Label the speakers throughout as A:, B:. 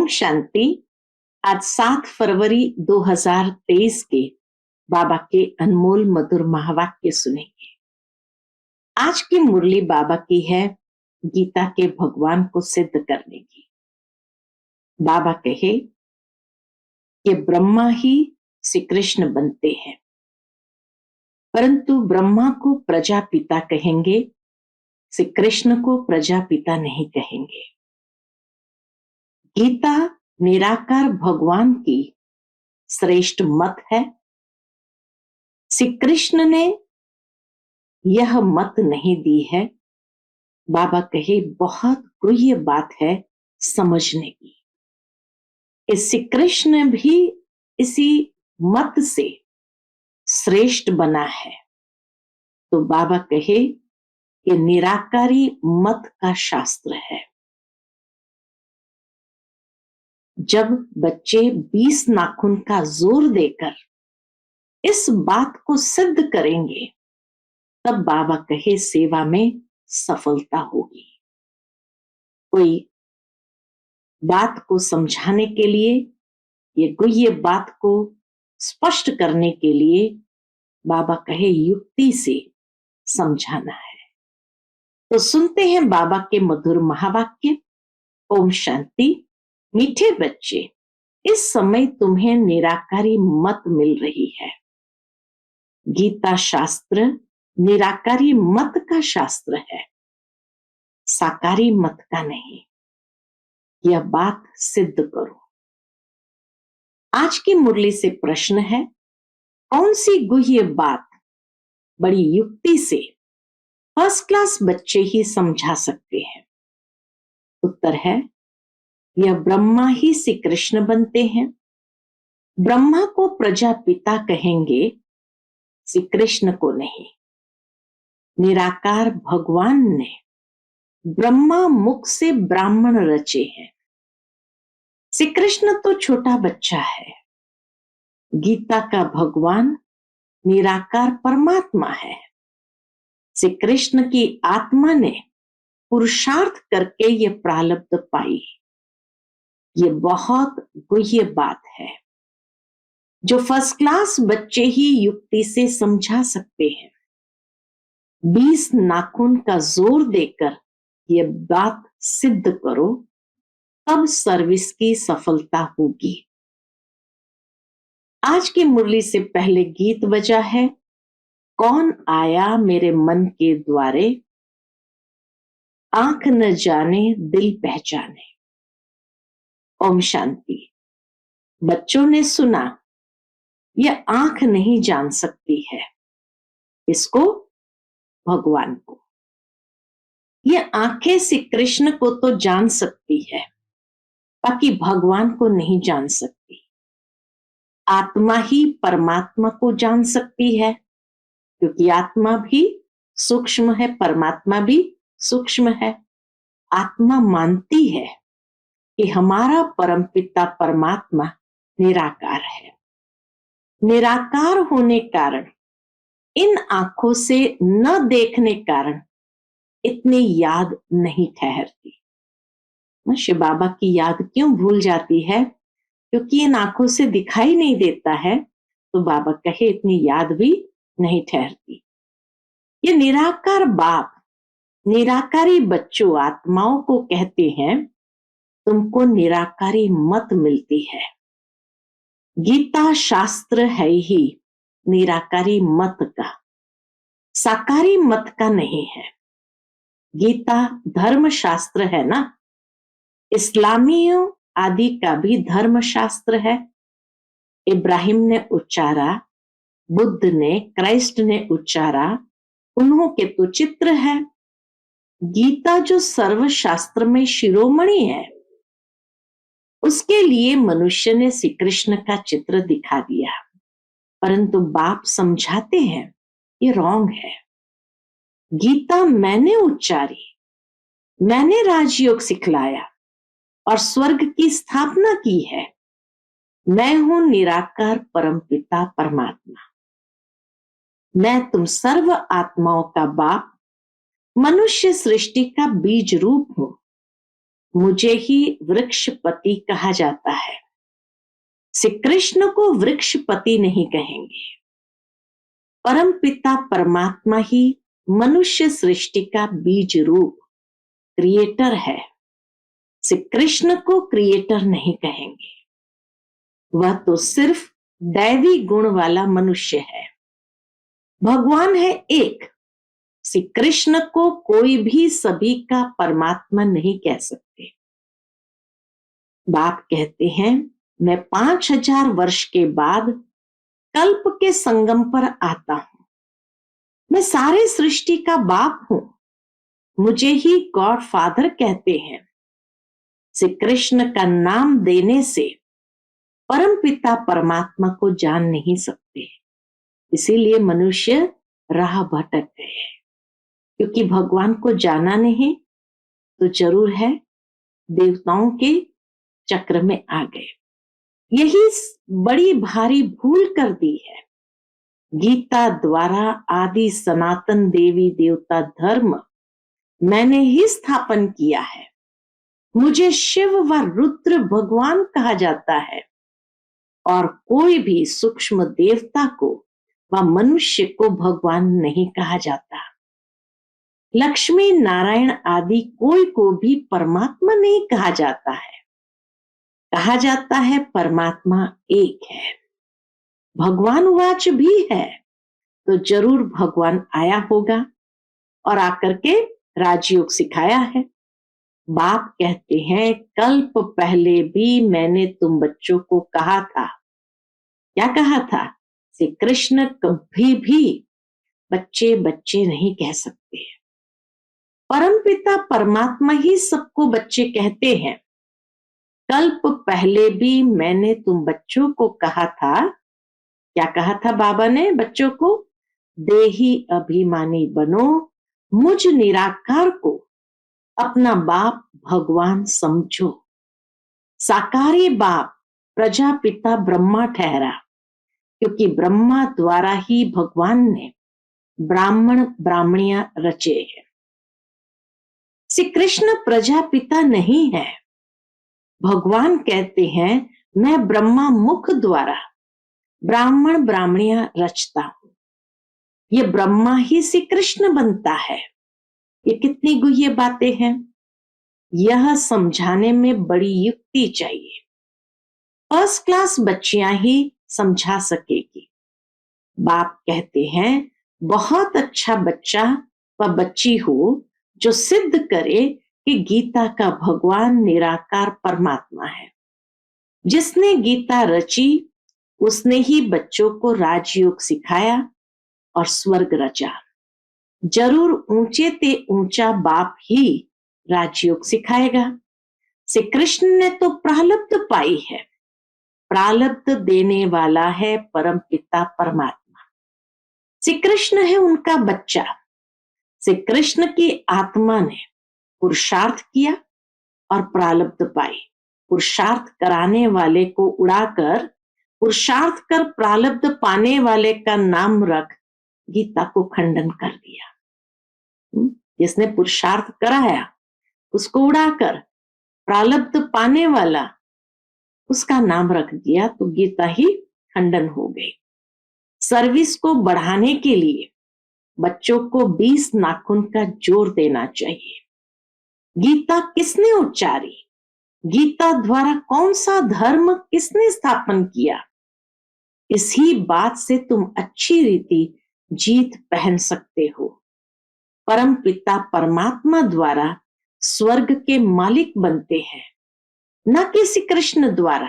A: ओम शांति। आज 7 फरवरी 2023 के बाबा के अनमोल मधुर महावाक्य सुनेंगे। आज की मुरली बाबा की है गीता के भगवान को सिद्ध करने की। बाबा कहे कि ब्रह्मा ही श्री कृष्ण बनते हैं, परंतु ब्रह्मा को प्रजापिता कहेंगे, श्री कृष्ण को प्रजापिता नहीं कहेंगे। गीता निराकार भगवान की श्रेष्ठ मत है। श्री कृष्ण ने यह मत नहीं दी है। बाबा कहे बहुत गूढ़ बात है समझने की। इस श्री कृष्ण भी इसी मत से श्रेष्ठ बना है। तो बाबा कहे ये निराकारी मत का शास्त्र है। जब बच्चे 20 नाखून का जोर देकर इस बात को सिद्ध करेंगे, तब बाबा कहे सेवा में सफलता होगी। कोई बात को समझाने के लिए, ये गूढ़ बात को स्पष्ट करने के लिए बाबा कहे युक्ति से समझाना है। तो सुनते हैं बाबा के मधुर महावाक्य। ओम शांति। मीठे बच्चे, इस समय तुम्हें निराकारी मत मिल रही है। गीता शास्त्र निराकारी मत का शास्त्र है, साकारी मत का नहीं। यह बात सिद्ध करो। आज की मुरली से प्रश्न है, कौन सी गूढ़ बात बड़ी युक्ति से फर्स्ट क्लास बच्चे ही समझा सकते हैं? उत्तर है, यह ब्रह्मा ही श्री कृष्ण बनते हैं। ब्रह्मा को प्रजापिता कहेंगे, श्री कृष्ण को नहीं। निराकार भगवान ने ब्रह्मा मुख से ब्राह्मण रचे हैं। श्री कृष्ण तो छोटा बच्चा है। गीता का भगवान निराकार परमात्मा है। श्री कृष्ण की आत्मा ने पुरुषार्थ करके ये प्रारब्ध पाई। ये बहुत गूढ़ बात है जो फर्स्ट क्लास बच्चे ही युक्ति से समझा सकते हैं। 20 नाखून का जोर देकर ये बात सिद्ध करो, तब सर्विस की सफलता होगी। आज की मुरली से पहले गीत बजा है, कौन आया मेरे मन के द्वारे, आंख न जाने दिल पहचाने। ओम शांति। बच्चों ने सुना, यह आंख नहीं जान सकती है इसको, भगवान को। यह आंखें श्री कृष्ण को तो जान सकती है, बाकी भगवान को नहीं जान सकती। आत्मा ही परमात्मा को जान सकती है, क्योंकि आत्मा भी सूक्ष्म है, परमात्मा भी सूक्ष्म है। आत्मा मानती है कि हमारा परमपिता परमात्मा निराकार है। निराकार होने कारण, इन आंखों से न देखने कारण इतनी याद नहीं ठहरती। शिव बाबा की याद क्यों भूल जाती है? क्योंकि इन आंखों से दिखाई नहीं देता है, तो बाबा कहे इतनी याद भी नहीं ठहरती। ये निराकार बाप निराकारी बच्चों आत्माओं को कहते हैं, तुमको निराकारी मत मिलती है। गीता शास्त्र है ही निराकारी मत का, साकारी मत का नहीं है। गीता धर्म शास्त्र है ना, इस्लामियों आदि का भी धर्म शास्त्र है। इब्राहिम ने उच्चारा, बुद्ध ने, क्राइस्ट ने उच्चारा, उन्हों के तो चित्र है। गीता जो सर्वशास्त्र में शिरोमणि है, उसके लिए मनुष्य ने श्री कृष्ण का चित्र दिखा दिया, परंतु बाप समझाते हैं ये रॉन्ग है। गीता मैंने उच्चारी, मैंने राजयोग सिखलाया और स्वर्ग की स्थापना की है। मैं हूं निराकार परमपिता परमात्मा। मैं तुम सर्व आत्माओं का बाप, मनुष्य सृष्टि का बीज रूप हूं। मुझे ही वृक्षपति कहा जाता है। श्री कृष्ण को वृक्षपति नहीं कहेंगे। परम पिता परमात्मा ही मनुष्य सृष्टि का बीज रूप क्रिएटर है। श्री कृष्ण को क्रिएटर नहीं कहेंगे। वह तो सिर्फ दैवी गुण वाला मनुष्य है। भगवान है एक। श्री कृष्ण को कोई भी सभी का परमात्मा नहीं कह सकते। बाप कहते हैं, मैं 5000 वर्ष के बाद कल्प के संगम पर आता हूं। मैं सारे सृष्टि का बाप हूं। मुझे ही गॉड फादर कहते हैं। श्री कृष्ण का नाम देने से परम पिता परमात्मा को जान नहीं सकते। इसीलिए मनुष्य राह भटक गए। क्योंकि भगवान को जाना नहीं तो जरूर है देवताओं के चक्र में आ गए। यही बड़ी भारी भूल कर दी है। गीता द्वारा आदि सनातन देवी देवता धर्म मैंने ही स्थापन किया है। मुझे शिव व रुद्र भगवान कहा जाता है और कोई भी सूक्ष्म देवता को व मनुष्य को भगवान नहीं कहा जाता। लक्ष्मी नारायण आदि कोई को भी परमात्मा नहीं कहा जाता है। कहा जाता है परमात्मा एक है। भगवान वाच भी है तो जरूर भगवान आया होगा और आकर के राजयोग सिखाया है। बाप कहते हैं, कल्प पहले भी मैंने तुम बच्चों को कहा था। क्या कहा था? श्री कृष्ण कभी भी बच्चे बच्चे नहीं कह सकते। परमपिता परमात्मा ही सबको बच्चे कहते हैं। कल्प पहले भी मैंने तुम बच्चों को कहा था। क्या कहा था बाबा ने बच्चों को? देही अभिमानी बनो, मुझ निराकार को अपना बाप भगवान समझो। साकारी बाप प्रजापिता ब्रह्मा ठहरा, क्योंकि ब्रह्मा द्वारा ही भगवान ने ब्राह्मण ब्राह्मणियां रचे हैं। श्री कृष्ण प्रजापिता नहीं है। भगवान कहते हैं, मैं ब्रह्मा मुख द्वारा ब्राह्मण ब्राह्मणियां रचता हूं। ये ब्रह्मा ही श्री कृष्ण बनता है। ये कितनी गुह्य बातें हैं। यह समझाने में बड़ी युक्ति चाहिए। फर्स्ट क्लास बच्चियां ही समझा सकेगी। बाप कहते हैं, बहुत अच्छा बच्चा व बच्ची हो जो सिद्ध करे कि गीता का भगवान निराकार परमात्मा है। जिसने गीता रची उसने ही बच्चों को राजयोग सिखाया और स्वर्ग रचा। जरूर ऊंचे ते ऊंचा बाप ही राजयोग सिखाएगा। श्री कृष्ण ने तो प्रालब्ध पाई है। प्रालब्ध देने वाला है परम पिता परमात्मा। श्री कृष्ण है उनका बच्चा। श्री कृष्ण की आत्मा ने पुरुषार्थ किया और प्रालब्ध पाई। पुरुषार्थ कराने वाले को उड़ाकर पुरुषार्थ कर प्रालब्ध पाने वाले का नाम रख गीता को खंडन कर दिया। जिसने पुरुषार्थ कराया उसको उड़ाकर प्रालब्ध पाने वाला उसका नाम रख दिया तो गीता ही खंडन हो गई। सर्विस को बढ़ाने के लिए बच्चों को 20 नाखून का जोर देना चाहिए। गीता किसने उच्चारी? गीता द्वारा कौन सा धर्म किसने स्थापन किया? इसी बात से तुम अच्छी रीति जीत पहन सकते हो। परम पिता परमात्मा द्वारा स्वर्ग के मालिक बनते हैं, न कि श्री कृष्ण द्वारा।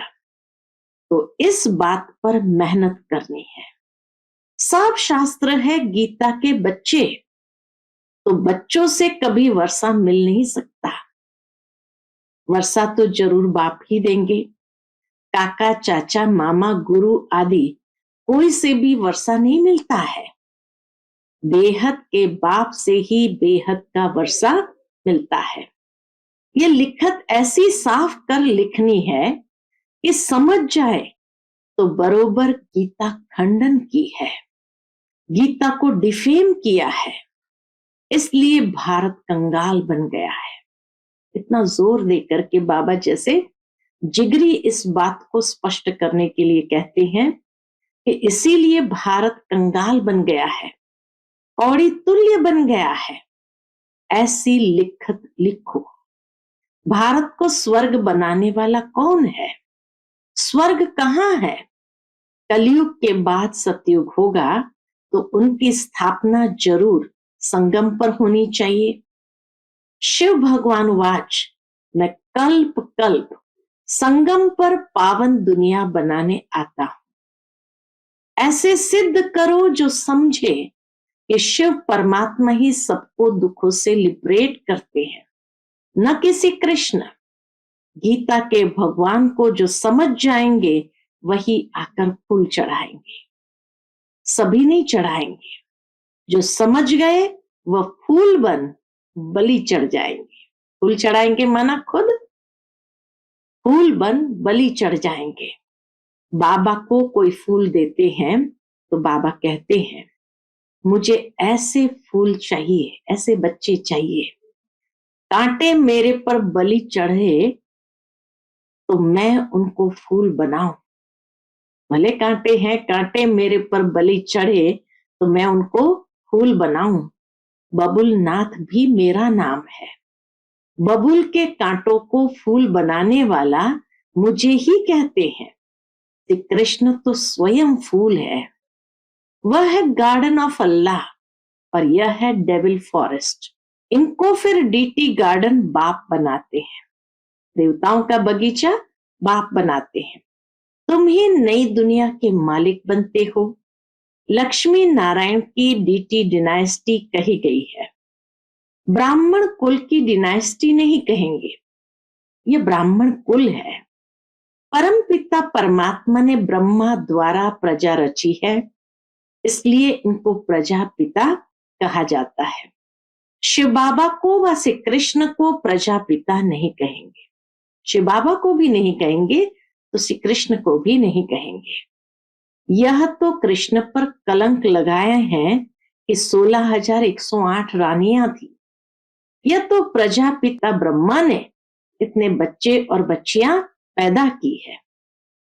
A: तो इस बात पर मेहनत करनी है। सब शास्त्र है गीता के बच्चे, तो बच्चों से कभी वर्षा मिल नहीं सकता। वर्षा तो जरूर बाप ही देंगे। काका चाचा मामा गुरु आदि कोई से भी वर्षा नहीं मिलता है। बेहद के बाप से ही बेहद का वर्षा मिलता है। ये लिखत ऐसी साफ कर लिखनी है कि समझ जाए तो बरोबर गीता खंडन की है। गीता को डिफेम किया है, इसलिए भारत कंगाल बन गया है। इतना जोर देकर के बाबा जैसे जिगरी इस बात को स्पष्ट करने के लिए कहते हैं कि इसीलिए भारत कंगाल बन गया है, कौड़ी तुल्य बन गया है। ऐसी लिखत लिखो। भारत को स्वर्ग बनाने वाला कौन है? स्वर्ग कहाँ है? कलयुग के बाद सतयुग होगा तो उनकी स्थापना जरूर संगम पर होनी चाहिए। शिव भगवान वाच, मैं कल्प कल्प संगम पर पावन दुनिया बनाने आता हूं। ऐसे सिद्ध करो जो समझे कि शिव परमात्मा ही सबको दुखों से लिबरेट करते हैं, न किसी कृष्ण। गीता के भगवान को जो समझ जाएंगे वही आकर फूल चढ़ाएंगे, सभी नहीं चढ़ाएंगे। जो समझ गए वह फूल बन बलि चढ़ जाएंगे। फूल चढ़ाएंगे माना खुद फूल बन बलि चढ़ जाएंगे। बाबा को कोई फूल देते हैं तो बाबा कहते हैं मुझे ऐसे फूल चाहिए, ऐसे बच्चे चाहिए। कांटे मेरे पर बलि चढ़े तो मैं उनको फूल बनाऊं। भले कांटे हैं, कांटे मेरे पर बलि चढ़े तो मैं उनको फूल बनाऊं। बबुल नाथ भी मेरा नाम है। बबुल के कांटों को फूल बनाने वाला मुझे ही कहते हैं। श्री कृष्ण तो स्वयं फूल है। वह है गार्डन ऑफ अल्लाह और यह है डेविल फॉरेस्ट। इनको फिर डीटी गार्डन बाप बनाते हैं। देवताओं का बगीचा बाप बनाते हैं। तुम ही नई दुनिया के मालिक बनते हो। लक्ष्मी नारायण की डीटी डिनाइस्टी कही गई है। ब्राह्मण कुल की डिनाइस्टी नहीं कहेंगे, ये ब्राह्मण कुल है। परम पिता परमात्मा ने ब्रह्मा द्वारा प्रजा रची है, इसलिए इनको प्रजापिता कहा जाता है। शिव बाबा को व श्री कृष्ण को प्रजापिता नहीं कहेंगे। शिव बाबा को भी नहीं कहेंगे तो श्री कृष्ण को भी नहीं कहेंगे। यह तो कृष्ण पर कलंक लगाए हैं कि 16,108 रानियां थी। यह तो प्रजापिता ब्रह्मा ने इतने बच्चे और बच्चियां पैदा की है।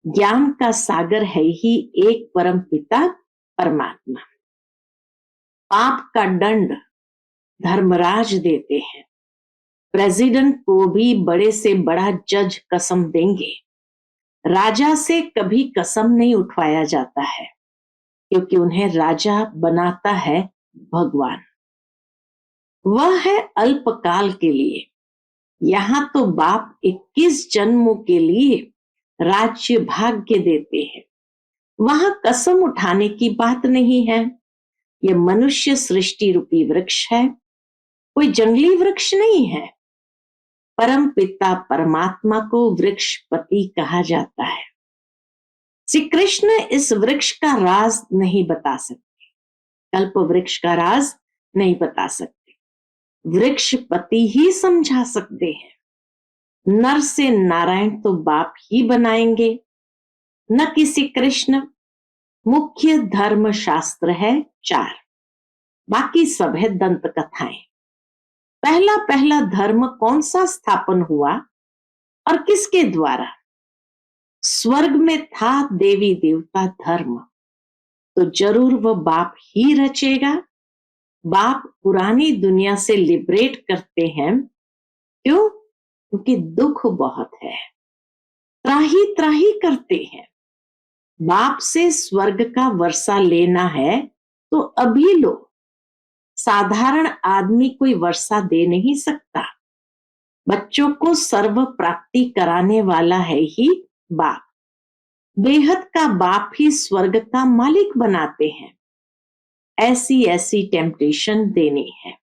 A: ज्ञान का सागर है ही एक परम पिता परमात्मा। पाप का दंड धर्मराज देते हैं। प्रेसिडेंट को भी बड़े से बड़ा जज कसम देंगे। राजा से कभी कसम नहीं उठवाया जाता है, क्योंकि उन्हें राजा बनाता है भगवान। वह है अल्पकाल के लिए। यहाँ तो बाप 21 जन्मों के लिए राज्य भाग्य देते हैं। वहां कसम उठाने की बात नहीं है। यह मनुष्य सृष्टि रूपी वृक्ष है, कोई जंगली वृक्ष नहीं है। परम पिता परमात्मा को वृक्षपति कहा जाता है। श्री कृष्ण इस वृक्ष का राज नहीं बता सकते, कल्प वृक्ष का राज नहीं बता सकते। वृक्षपति ही समझा सकते हैं। नर से नारायण तो बाप ही बनाएंगे, न किसी कृष्ण। मुख्य धर्म शास्त्र है 4, बाकी सब है दंत कथाएं। पहला पहला धर्म कौन सा स्थापन हुआ और किसके द्वारा? स्वर्ग में था देवी देवता धर्म, तो जरूर वह बाप ही रचेगा। बाप पुरानी दुनिया से लिबरेट करते हैं। क्यों? क्योंकि दुख बहुत है, त्राही त्राही करते हैं। बाप से स्वर्ग का वर्षा लेना है तो अभी लो। साधारण आदमी कोई वर्षा दे नहीं सकता। बच्चों को सर्व प्राप्ति कराने वाला है ही बाप। बेहद का बाप ही स्वर्ग का मालिक बनाते हैं। ऐसी ऐसी टेम्पटेशन देनी है।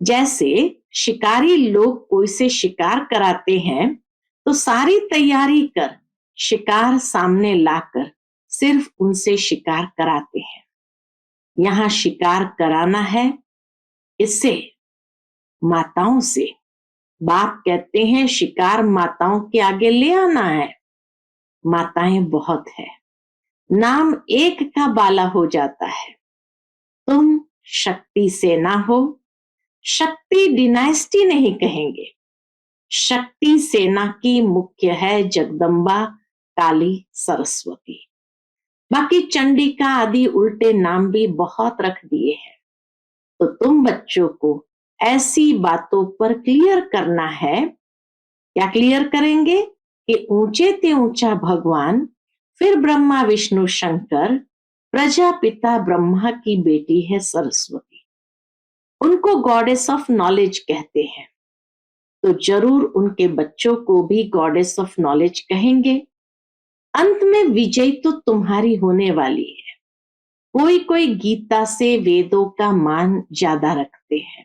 A: जैसे शिकारी लोग कोई से शिकार कराते हैं तो सारी तैयारी कर शिकार सामने लाकर सिर्फ उनसे शिकार कराते हैं। यहां शिकार कराना है इससे, माताओं से। बाप कहते हैं शिकार माताओं के आगे ले आना है। माताएं बहुत है, नाम एक का बाला हो जाता है। तुम शक्ति से ना हो। शक्ति डिनाइस्टी नहीं कहेंगे, शक्ति सेना की मुख्य है जगदम्बा काली सरस्वती। बाकी चंडिका आदि उल्टे नाम भी बहुत रख दिए हैं। तो तुम बच्चों को ऐसी बातों पर क्लियर करना है। क्या क्लियर करेंगे कि ऊंचे ते ऊंचा भगवान, फिर ब्रह्मा विष्णु शंकर, प्रजापिता ब्रह्मा की बेटी है सरस्वती। उनको गॉडेस ऑफ नॉलेज कहते हैं। तो जरूर उनके बच्चों को भी गॉडेस ऑफ नॉलेज कहेंगे। अंत में विजय तो तुम्हारी होने वाली है। कोई कोई गीता से वेदों का मान ज्यादा रखते हैं,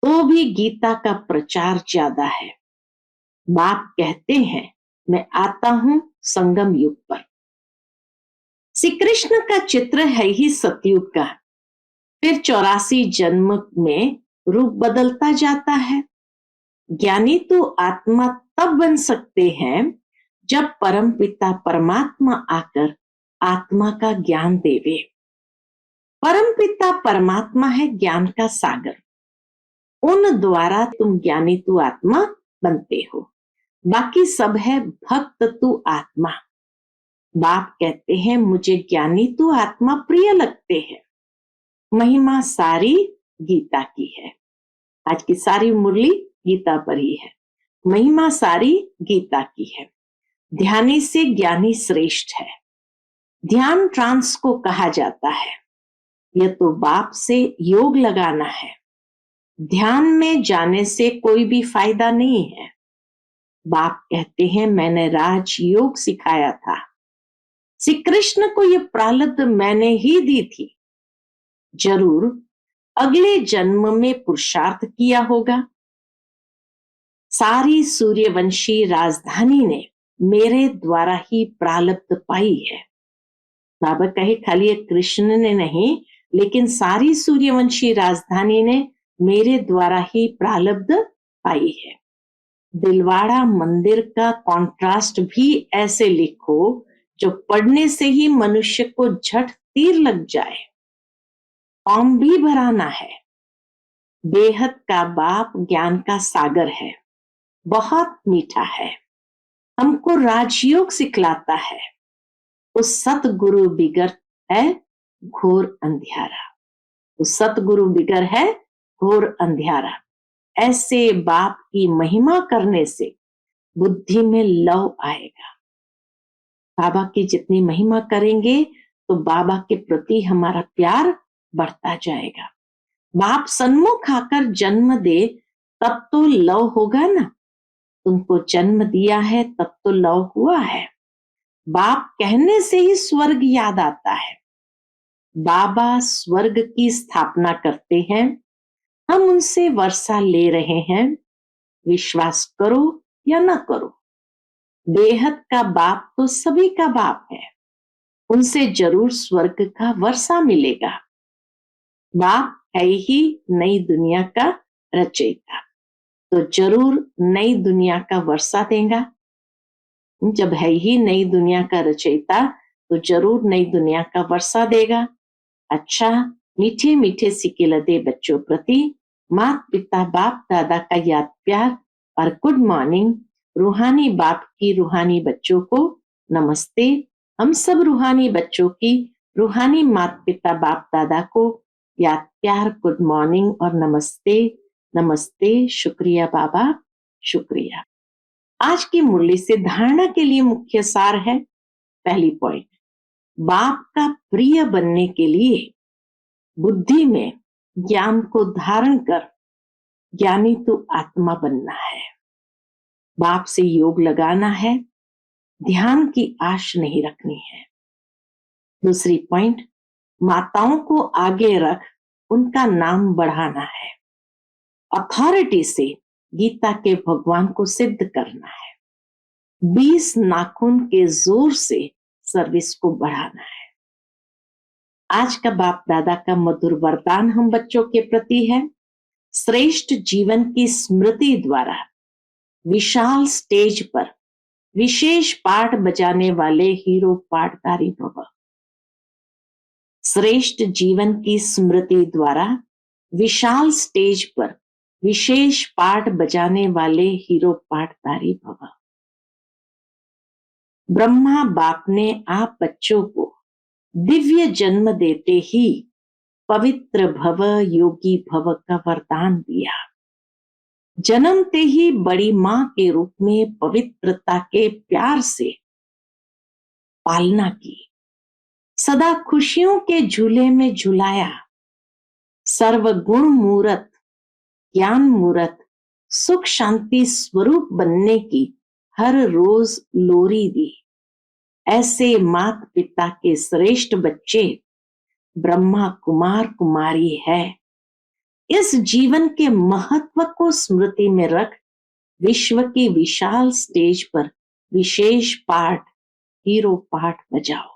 A: तो भी गीता का प्रचार ज्यादा है। बाप कहते हैं मैं आता हूं संगम युग पर। श्री कृष्ण का चित्र है ही सतयुग का, फिर 84 जन्म में रूप बदलता जाता है। ज्ञानी तो आत्मा तब बन सकते हैं जब परम पिता परमात्मा आकर आत्मा का ज्ञान देवे। परम पिता परमात्मा है ज्ञान का सागर, उन द्वारा तुम ज्ञानी तू आत्मा बनते हो। बाकी सब है भक्त तू आत्मा। बाप कहते हैं मुझे ज्ञानी तू आत्मा प्रिय लगते हैं। महिमा सारी गीता की है। आज की सारी मुरली गीता पर ही है। महिमा सारी गीता की है। ध्यानी से ज्ञानी श्रेष्ठ है। ध्यान ट्रांस को कहा जाता है। यह तो बाप से योग लगाना है। ध्यान में जाने से कोई भी फायदा नहीं है। बाप कहते हैं मैंने राजयोग सिखाया था। श्री कृष्ण को यह प्रारब्ध मैंने ही दी थी। जरूर अगले जन्म में पुरुषार्थ किया होगा। सारी सूर्यवंशी राजधानी ने मेरे द्वारा ही प्रारब्ध पाई है। बाबा कहे खाली कृष्ण ने नहीं, लेकिन सारी सूर्यवंशी राजधानी ने मेरे द्वारा ही प्रारब्ध पाई है। दिलवाड़ा मंदिर का कॉन्ट्रास्ट भी ऐसे लिखो जो पढ़ने से ही मनुष्य को झट तीर लग जाए। फॉर्म भी भराना है। बेहद का बाप ज्ञान का सागर है, बहुत मीठा है, हमको राजयोग सिखलाता है। उस सतगुरु बिगर है घोर अंधियारा। उस सतगुरु बिगर है घोर अंधियारा। ऐसे बाप की महिमा करने से बुद्धि में लव आएगा। बाबा की जितनी महिमा करेंगे तो बाबा के प्रति हमारा प्यार बढ़ता जाएगा। बाप सन्मुख आकर जन्म दे तब तो लव होगा ना। तुमको जन्म दिया है तब तो लव हुआ है। बाप कहने से ही स्वर्ग याद आता है। बाबा स्वर्ग की स्थापना करते हैं, हम उनसे वर्षा ले रहे हैं। विश्वास करो या ना करो, बेहद का बाप तो सभी का बाप है। उनसे जरूर स्वर्ग का वर्षा मिलेगा। बाप है ही नई दुनिया का रचयिता, तो जरूर नई दुनिया का वर्षा देगा। जब है ही नई दुनिया का रचयिता तो जरूर नई दुनिया का वर्षा देगा। अच्छा, मीठे मीठे सिक्के लदे बच्चों प्रति माता पिता बाप दादा का याद प्यार और गुड मॉर्निंग। रूहानी बाप की रूहानी बच्चों को नमस्ते। हम सब रूहानी बच्चों की रूहानी माता पिता बाप दादा को याद प्यार गुड मॉर्निंग और नमस्ते। नमस्ते, शुक्रिया बाबा, शुक्रिया। आज की मुरली से धारणा के लिए मुख्य सार है। पहली पॉइंट, बाप का प्रिय बनने के लिए बुद्धि में ज्ञान को धारण कर ज्ञानी तो आत्मा बनना है। बाप से योग लगाना है, ध्यान की आश नहीं रखनी है। दूसरी पॉइंट, माताओं को आगे रख उनका नाम बढ़ाना है। अथॉरिटी से गीता के भगवान को सिद्ध करना है। 20 नाखून के जोर से सर्विस को बढ़ाना है। आज का बाप दादा का मधुर वरदान हम बच्चों के प्रति है। श्रेष्ठ जीवन की स्मृति द्वारा विशाल स्टेज पर विशेष पाठ बजाने वाले हीरो पाठधारी भव। श्रेष्ठ जीवन की स्मृति द्वारा विशाल स्टेज पर विशेष पाठ बजाने वाले हीरो पाठधारी भव। ब्रह्मा बाप ने आप बच्चों को दिव्य जन्म देते ही पवित्र भव, योगी भव का वरदान दिया। जन्मते ही बड़ी मां के रूप में पवित्रता के प्यार से पालना की, सदा खुशियों के झूले में झुलाया। सर्वगुण मूरत, ज्ञान मूरत, सुख शांति स्वरूप बनने की हर रोज लोरी दी। ऐसे माता पिता के श्रेष्ठ बच्चे ब्रह्मा कुमार कुमारी है। इस जीवन के महत्व को स्मृति में रख विश्व की विशाल स्टेज पर विशेष पाठ, हीरो पाठ बजाओ।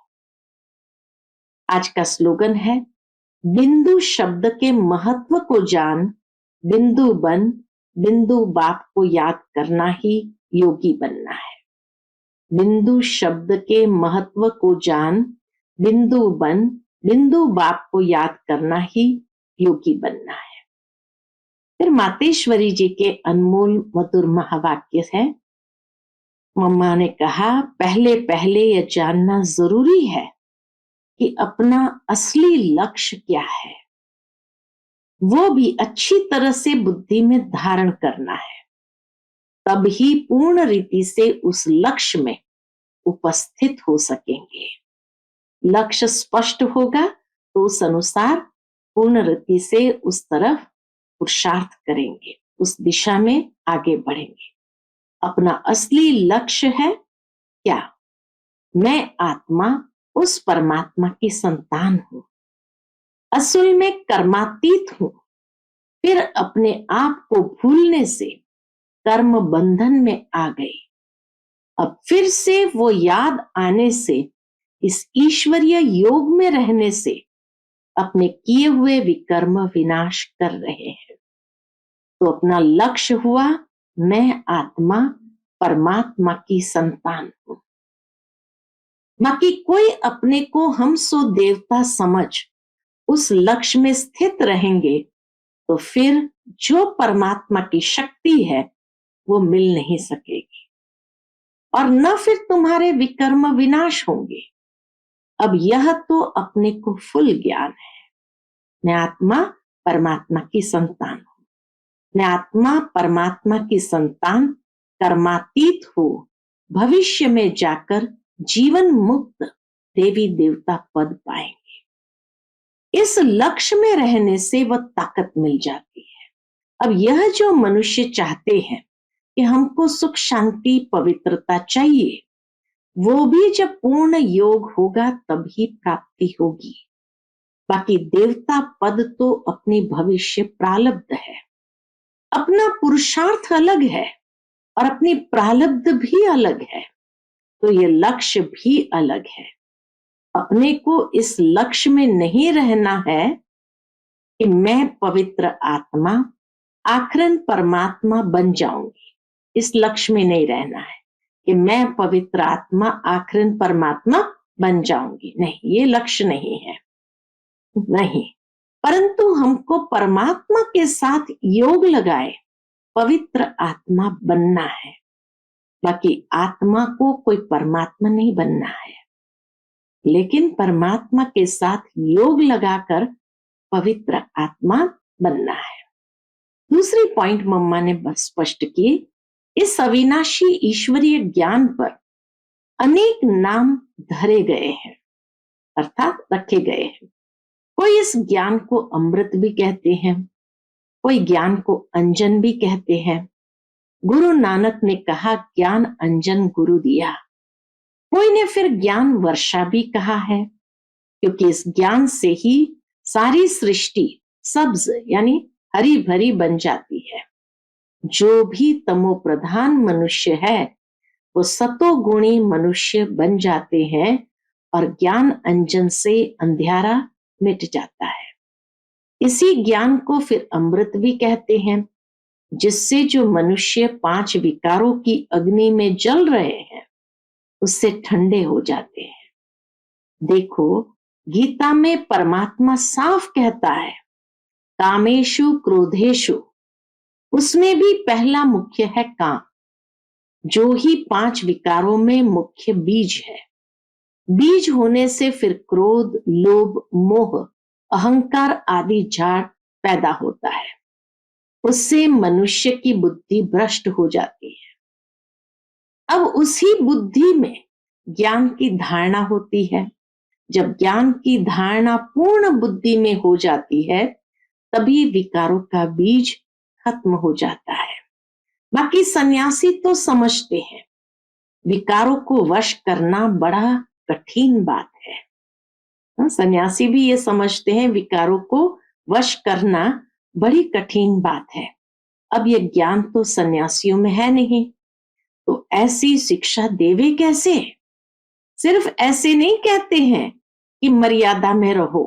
A: आज का स्लोगन है, बिंदु शब्द के महत्व को जान, बिंदु बन, बिंदु बाप को याद करना ही योगी बनना है। बिंदु शब्द के महत्व को जान, बिंदु बन, बिंदु बाप को याद करना ही योगी बनना है। फिर मातेश्वरी जी के अनमोल मधुर महावाक्य है। मम्मा ने कहा, पहले पहले यह जानना जरूरी है कि अपना असली लक्ष्य क्या है, वो भी अच्छी तरह से बुद्धि में धारण करना है। तब ही पूर्ण रीति से उस लक्ष्य में उपस्थित हो सकेंगे। लक्ष्य स्पष्ट होगा तो उस अनुसार पूर्ण रीति से उस तरफ पुरुषार्थ करेंगे, उस दिशा में आगे बढ़ेंगे। अपना असली लक्ष्य है क्या? मैं आत्मा उस परमात्मा की संतान हूं, असल में कर्मातीत हूं। फिर अपने आप को भूलने से कर्म बंधन में आ गई। अब फिर से वो याद आने से, इस ईश्वरीय योग में रहने से अपने किए हुए विकर्म विनाश कर रहे हैं। तो अपना लक्ष्य हुआ, मैं आत्मा परमात्मा की संतान हूं। बाकी कोई अपने को हम सो देवता समझ उस लक्ष्य में स्थित रहेंगे तो फिर जो परमात्मा की शक्ति है वो मिल नहीं सकेगी और न फिर तुम्हारे विकर्म विनाश होंगे। अब यह तो अपने को फुल ज्ञान है, मैं आत्मा परमात्मा की संतान हूं। मैं आत्मा परमात्मा की संतान कर्मातीत हो भविष्य में जाकर जीवन मुक्त देवी देवता पद पाएंगे। इस लक्ष्य में रहने से वह ताकत मिल जाती है। अब यह जो मनुष्य चाहते हैं कि हमको सुख शांति पवित्रता चाहिए, वो भी जब पूर्ण योग होगा तभी प्राप्ति होगी। बाकी देवता पद तो अपनी भविष्य प्रारब्ध है, अपना पुरुषार्थ अलग है और अपनी प्रारब्ध भी अलग है, तो ये लक्ष्य भी अलग है। अपने को इस लक्ष्य में नहीं रहना है कि मैं पवित्र आत्मा आखिरन परमात्मा बन जाऊंगी। इस लक्ष्य में नहीं रहना है कि मैं पवित्र आत्मा आखिरन परमात्मा बन जाऊंगी। नहीं, ये लक्ष्य नहीं है, नहीं। परंतु हमको परमात्मा के साथ योग लगाए पवित्र आत्मा बनना है। बाकी आत्मा को कोई परमात्मा नहीं बनना है, लेकिन परमात्मा के साथ योग लगाकर पवित्र आत्मा बनना है। दूसरी पॉइंट मम्मा ने बस स्पष्ट की, इस अविनाशी ईश्वरीय ज्ञान पर अनेक नाम धरे गए हैं, अर्थात रखे गए हैं। कोई इस ज्ञान को अमृत भी कहते हैं, कोई ज्ञान को अंजन भी कहते हैं। गुरु नानक ने कहा, ज्ञान अंजन गुरु दिया। कोई ने फिर ज्ञान वर्षा भी कहा है, क्योंकि इस ज्ञान से ही सारी सृष्टि सब्ज यानी हरी भरी बन जाती है। जो भी तमो प्रधान मनुष्य है वो सतोगुणी मनुष्य बन जाते हैं और ज्ञान अंजन से अंधियारा मिट जाता है। इसी ज्ञान को फिर अमृत भी कहते हैं, जिससे जो मनुष्य 5 विकारों की अग्नि में जल रहे हैं उससे ठंडे हो जाते हैं। देखो, गीता में परमात्मा साफ कहता है, कामेषु क्रोधेषु उसमें भी पहला मुख्य है काम, जो ही 5 विकारों में मुख्य बीज है। बीज होने से फिर क्रोध, लोभ, मोह, अहंकार आदि झाड़ पैदा होता है। उससे मनुष्य की बुद्धि भ्रष्ट हो जाती है। अब उसी बुद्धि में ज्ञान की धारणा होती है। जब ज्ञान की धारणा पूर्ण बुद्धि में हो जाती है, तभी विकारों का बीज खत्म हो जाता है। बाकी सन्यासी तो समझते हैं विकारों को वश करना बड़ा कठिन बात है। सन्यासी भी ये समझते हैं विकारों को वश करना बड़ी कठिन बात है। अब ये ज्ञान तो सन्यासियों में है नहीं, तो ऐसी शिक्षा देवे कैसे? सिर्फ ऐसे नहीं कहते हैं कि मर्यादा में रहो,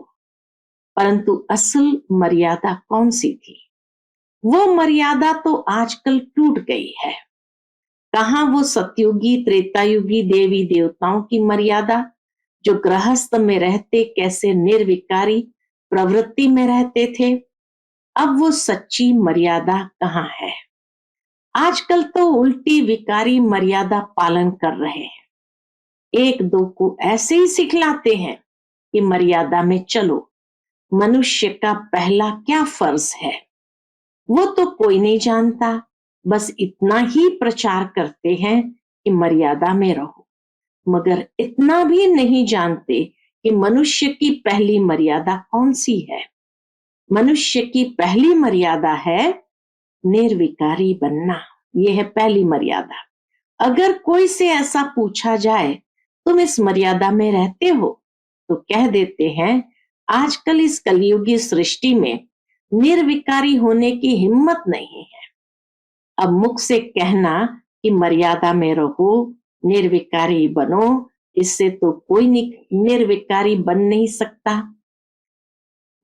A: परंतु असल मर्यादा कौन सी थी? वो मर्यादा तो आजकल टूट गई है। कहां वो सतयुगी त्रेतायुगी देवी देवताओं की मर्यादा, जो गृहस्थ में रहते कैसे निर्विकारी प्रवृत्ति में रहते थे? अब वो सच्ची मर्यादा कहाँ है? आजकल तो उल्टी विकारी मर्यादा पालन कर रहे हैं। एक दो को ऐसे ही सिखलाते हैं कि मर्यादा में चलो। मनुष्य का पहला क्या फर्ज है वो तो कोई नहीं जानता, बस इतना ही प्रचार करते हैं कि मर्यादा में रहो, मगर इतना भी नहीं जानते कि मनुष्य की पहली मर्यादा कौन सी है। मनुष्य की पहली मर्यादा है निर्विकारी बनना। यह है पहली मर्यादा। अगर कोई से ऐसा पूछा जाए तुम इस मर्यादा में रहते हो, तो कह देते हैं आजकल इस कलयुगी सृष्टि में निर्विकारी होने की हिम्मत नहीं है। अब मुख से कहना कि मर्यादा में रहो, निर्विकारी बनो, इससे तो कोई निर्विकारी बन नहीं सकता।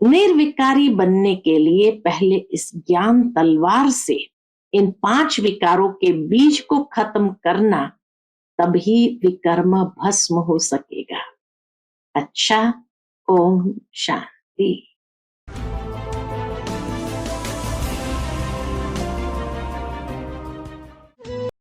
A: निर्विकारी बनने के लिए पहले इस ज्ञान तलवार से इन 5 विकारों के बीज को खत्म करना, तभी विकर्म भस्म हो सकेगा। अच्छा, ओम शांति।